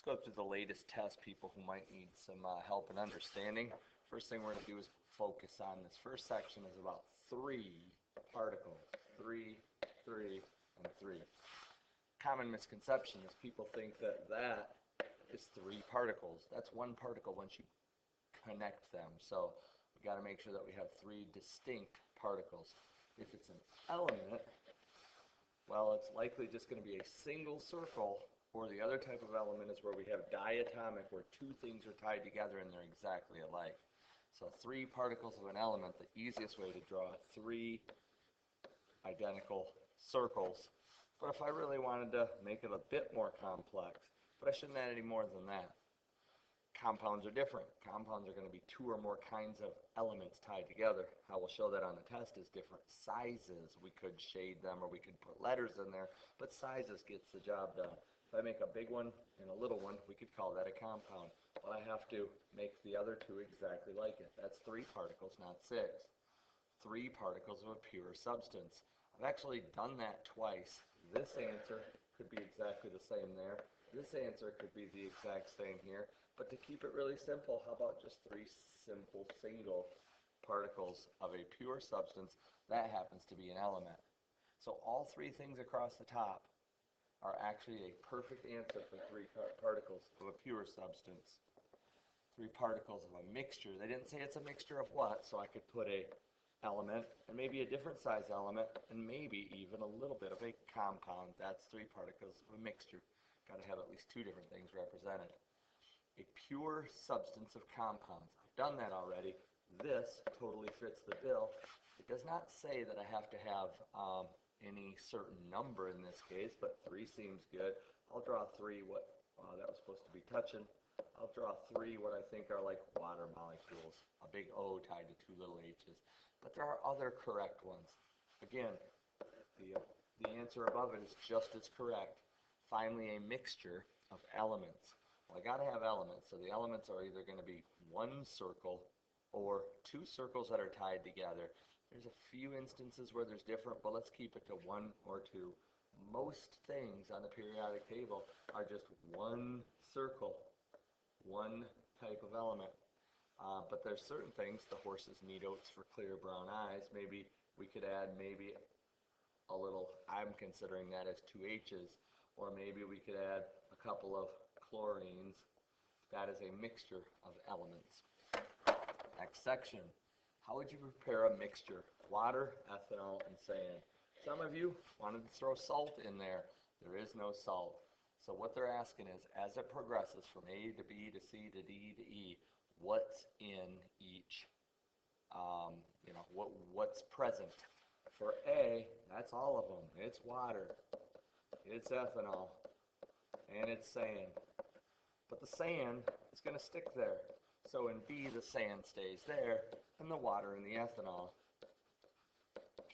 go through the latest test, people who might need some help in understanding. First thing we're going to do is focus on this first section is about three particles. Three, three, and three. Common misconception is people think that that is three particles. That's one particle once you connect them. So we got to make sure that we have three distinct particles. If it's an element, well, it's likely just going to be a single circle, or the other type of element is where we have diatomic, where two things are tied together and they're exactly alike. So three particles of an element, the easiest way to draw three identical circles. But if I really wanted to make it a bit more complex, but I shouldn't add any more than that. Compounds are different. Compounds are going to be two or more kinds of elements tied together. How we'll show that on the test is different sizes. We could shade them or we could put letters in there, but sizes gets the job done. If I make a big one and a little one, we could call that a compound. But I have to make the other two exactly like it. That's three particles, not six. Three particles of a pure substance. I've actually done that twice. This answer could be exactly the same there. This answer could be the exact same here. But to keep it really simple, how about just three simple single particles of a pure substance? That happens to be an element. So all three things across the top are actually a perfect answer for three particles of a pure substance. Three particles of a mixture. They didn't say it's a mixture of what, so I could put a element and maybe a different size element and maybe even a little bit of a compound. That's three particles of a mixture. Got to have at least two different things represented. A pure substance of compounds. I've done that already. This totally fits the bill. It does not say that I have to have any certain number in this case, but three seems good. I'll draw three what that was supposed to be touching. I'll draw three what I think are like water molecules. A big O tied to two little H's. But there are other correct ones. Again, the answer above it is just as correct. Finally, a mixture of elements. Well, I got to have elements, so the elements are either going to be one circle or two circles that are tied together. There's a few instances where there's different, but let's keep it to one or two. Most things on the periodic table are just one circle, one type of element. But there's certain things, the horses need oats for clear brown eyes. Maybe we could add maybe a little, I'm considering that as two H's, or maybe we could add a couple of chlorines. That is a mixture of elements. Next section. How would you prepare a mixture? Water, ethanol, and sand. Some of you wanted to throw salt in there. There is no salt. So what they're asking is, as it progresses from A to B to C to D to E, what's in each, what's present? For A, that's all of them. It's water, it's ethanol, and it's sand. But the sand is going to stick there. So in B, the sand stays there, and the water and the ethanol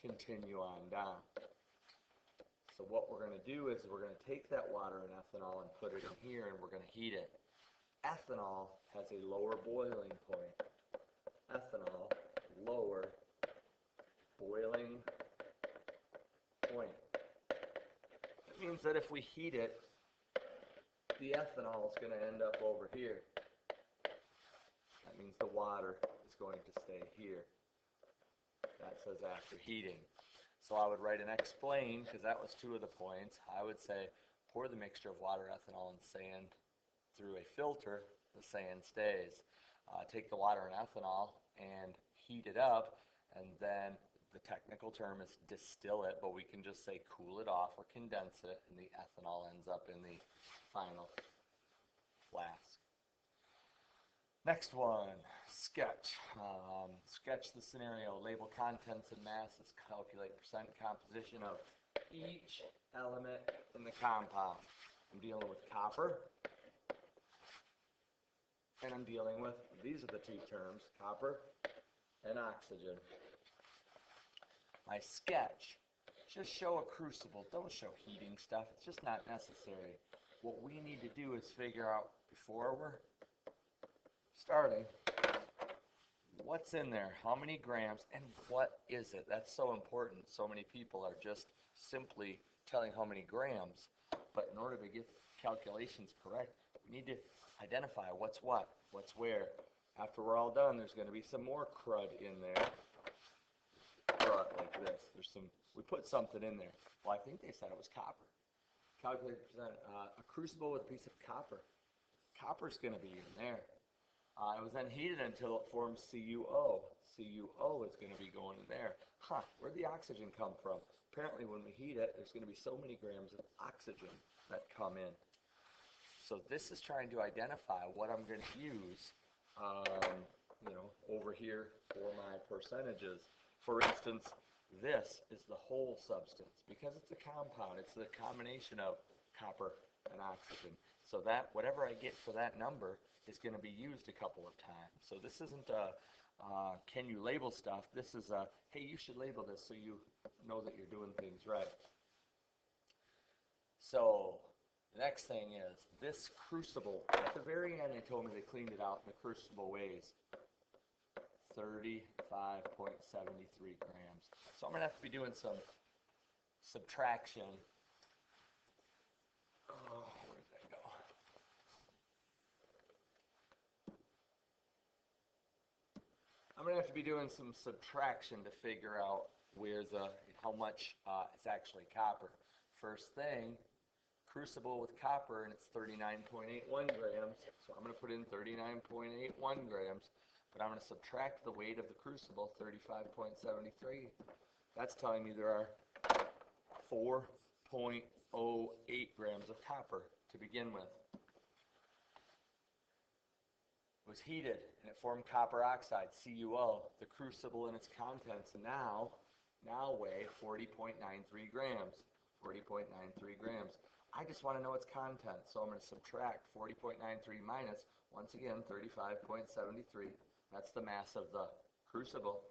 continue on down. So what we're going to do is we're going to take that water and ethanol and put it in here, and we're going to heat it. Ethanol has a lower boiling point. Ethanol, lower boiling point. That means that if we heat it, the ethanol is going to end up over here. That means the water is going to stay here. That says after heating. So I would write an explain, because that was two of the points. I would say pour the mixture of water, ethanol, and sand through a filter. The sand stays. Take the water and ethanol and heat it up, and then the technical term is distill it, but we can just say cool it off or condense it, and the ethanol ends up in the final flask. Next one, sketch. Sketch the scenario, label contents and masses, calculate percent composition of each element in the compound. I'm dealing with copper, and I'm dealing with, these are the two terms, copper and oxygen. My sketch, just show a crucible. Don't show heating stuff. It's just not necessary. What we need to do is figure out, before we're starting, what's in there, how many grams, and what is it? That's so important. So many people are just simply telling how many grams. but in order to get calculations correct, we need to identify what's what, what's where. After we're all done, there's going to be some more crud in there. Crud like this. We put something in there. Well, I think they said it was copper. Calculate percent. A crucible with a piece of copper. Copper's going to be in there. It was then heated until it formed CuO. CuO is going to be going in there. Where'd the oxygen come from? Apparently when we heat it, there's going to be so many grams of oxygen that come in. So this is trying to identify what I'm going to use, over here for my percentages. For instance, this is the whole substance because it's a compound. It's the combination of copper and oxygen. So that whatever I get for that number is going to be used a couple of times. So this isn't a can you label stuff. This is a, hey, you should label this so you know that you're doing things right. So the next thing is this crucible. At the very end, they told me they cleaned it out, and the crucible weighs 35.73 grams. So I'm going to have to be doing some subtraction. Oh, where did that go? I'm going to have to be doing some subtraction to figure out how much is actually copper. First thing, crucible with copper, and it's 39.81 grams. So I'm going to put in 39.81 grams, but I'm going to subtract the weight of the crucible, 35.73. That's telling me there are 4.08 grams of copper to begin with. It was heated and it formed copper oxide, CuO. The crucible and its contents now weigh 40.93 grams. 40.93 grams. I just want to know its content, so I'm going to subtract 40.93 minus, once again, 35.73. That's the mass of the crucible,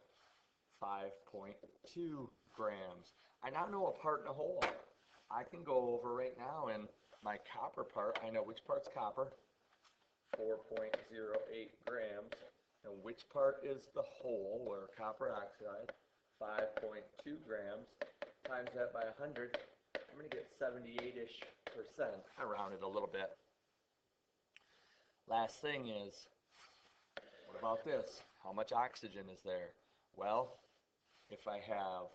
5.2 grams. I now know a part and a whole. I can go over right now in my copper part. I know which part's copper, 4.08 grams, and which part is the whole, or copper oxide, 5.2 grams. Times that by 100, I'm going to get 78-ish%. I rounded a little bit. Last thing is, what about this? How much oxygen is there? Well, if I have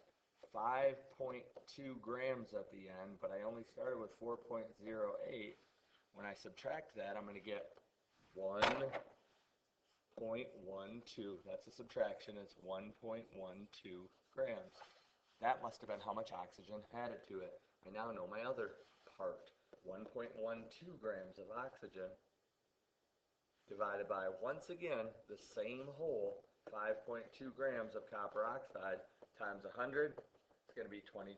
5.2 grams at the end, but I only started with 4.08, when I subtract that, I'm going to get 1.12. That's a subtraction. It's 1.12 grams. That must have been how much oxygen added to it. I now know my other part. 1.12 grams of oxygen divided by, once again, the same whole, 5.2 grams of copper oxide times 100, it's going to be 22%.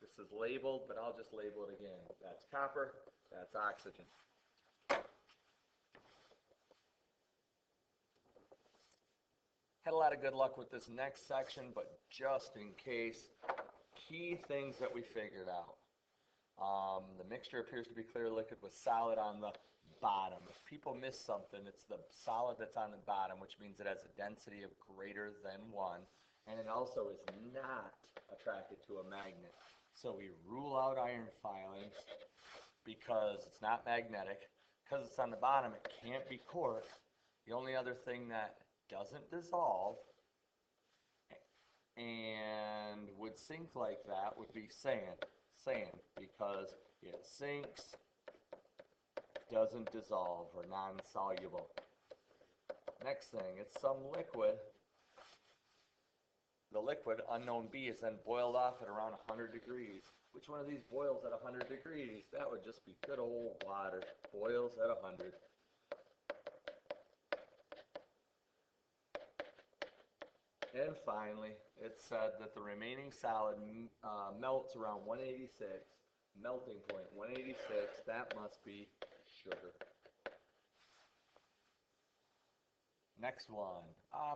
This is labeled, but I'll just label it again. That's copper, that's oxygen. Had a lot of good luck with this next section, but just in case, key things that we figured out. The mixture appears to be clear liquid with solid on the bottom. If people miss something, it's the solid that's on the bottom, which means it has a density of greater than 1, and it also is not attracted to a magnet. So we rule out iron filings because it's not magnetic. Because it's on the bottom, it can't be cork. The only other thing that doesn't dissolve and would sink like that would be sand. Sand, because it sinks, doesn't dissolve, or non-soluble. Next thing, it's some liquid. The liquid, unknown B, is then boiled off at around 100 degrees. Which one of these boils at 100 degrees? That would just be good old water. Boils at 100. And finally, it said that the remaining solid melts around 186, melting point 186, that must be sugar. Next one. I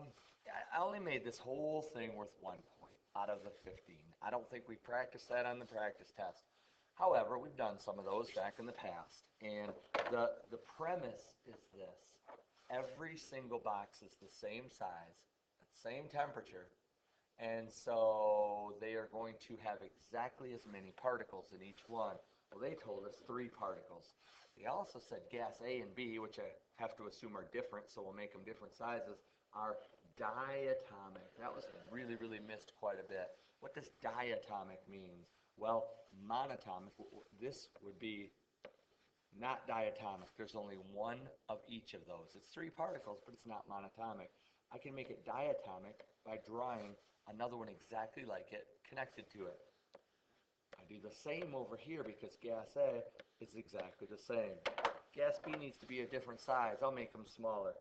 only made this whole thing worth 1 point out of the 15. I don't think we practiced that on the practice test. However, we've done some of those back in the past. And the premise is this. Every single box is the same size, same temperature, and so they are going to have exactly as many particles in each one. Well, they told us 3 particles. They also said gas A and B, which I have to assume are different, so we'll make them different sizes, are diatomic. That was really, really missed quite a bit. What does diatomic mean? Well, monatomic, this would be not diatomic. There's only one of each of those. It's 3 particles, but it's not monatomic. I can make it diatomic by drawing another one exactly like it connected to it. I do the same over here because gas A is exactly the same. Gas B needs to be a different size. I'll make them smaller.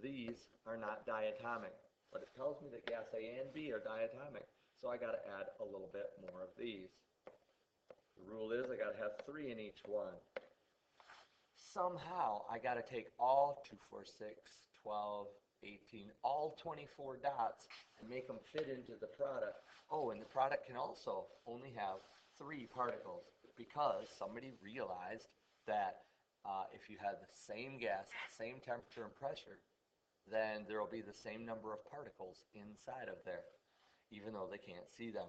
These are not diatomic, but it tells me that gas A and B are diatomic, so I got to add a little bit more of these. The rule is I got to have 3 in each one. Somehow I got to take all 2, 4, 6, 12, 18, all 24 dots and make them fit into the product. Oh, and the product can also only have 3 particles because somebody realized that if you had the same gas, same temperature and pressure, then there will be the same number of particles inside of there, even though they can't see them.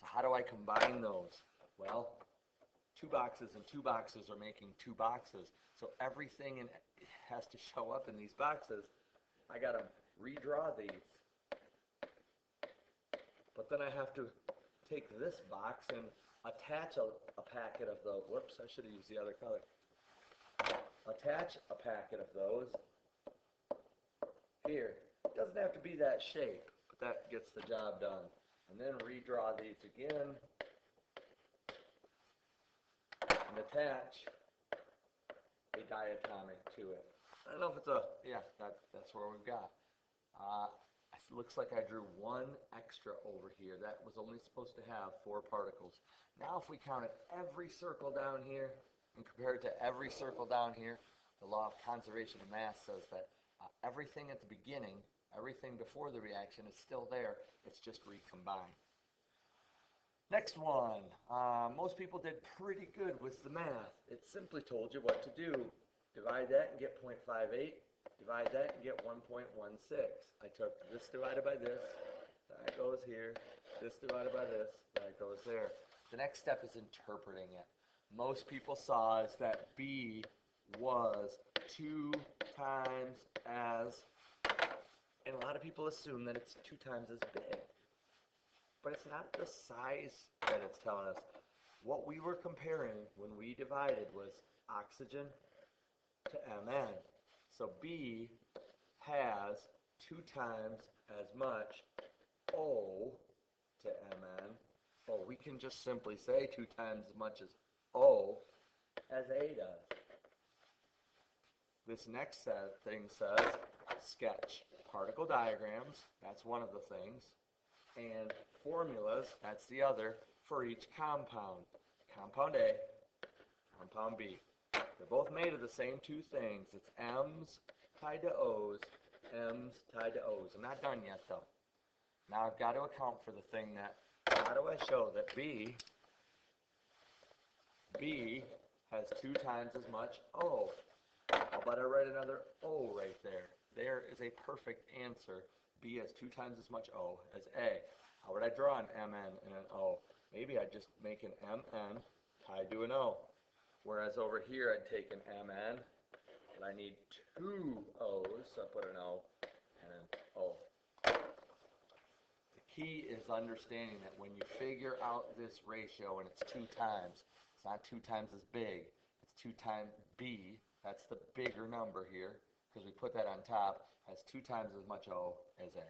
So how do I combine those? Well, 2 boxes and 2 boxes are making 2 boxes. So everything has to show up in these boxes. I got to redraw these. But then I have to take this box and attach a packet of those. Whoops, I should have used the other color. Attach a packet of those here. It doesn't have to be that shape, but that gets the job done. And then redraw these again and attach a diatomic to it. I don't know if it's that's where we've got. It looks like I drew 1 extra over here. That was only supposed to have 4 particles. Now if we counted every circle down here and compare it to every circle down here, the law of conservation of mass says that everything at the beginning, everything before the reaction is still there. It's just recombined. Next one. Most people did pretty good with the math. It simply told you what to do. Divide that and get 0.58. Divide that and get 1.16. I took this divided by this, that goes here, this divided by this, that goes there. The next step is interpreting it. Most people saw is that B was 2 times as, and a lot of people assume that it's 2 times as big. But it's not the size that it's telling us. What we were comparing when we divided was oxygen to Mn. So B has 2 times as much O to Mn. Well, we can just simply say 2 times as much as O as A does. This next thing says sketch particle diagrams. That's one of the things. And formulas, that's the other, for each compound. Compound A, compound B. They're both made of the same 2 things. It's M's tied to O's, M's tied to O's. I'm not done yet, though. Now I've got to account for the thing that, how do I show that B has 2 times as much O? How about I write another O right there? There is a perfect answer. B has 2 times as much O as A. How would I draw an Mn and an O? Maybe I'd just make an Mn tied to an O. Whereas over here I'd take an Mn, but I need 2 O's, so I put an O and an O. The key is understanding that when you figure out this ratio and it's 2 times, it's not 2 times as big, it's 2 times B, that's the bigger number here, because we put that on top, has 2 times as much O as A.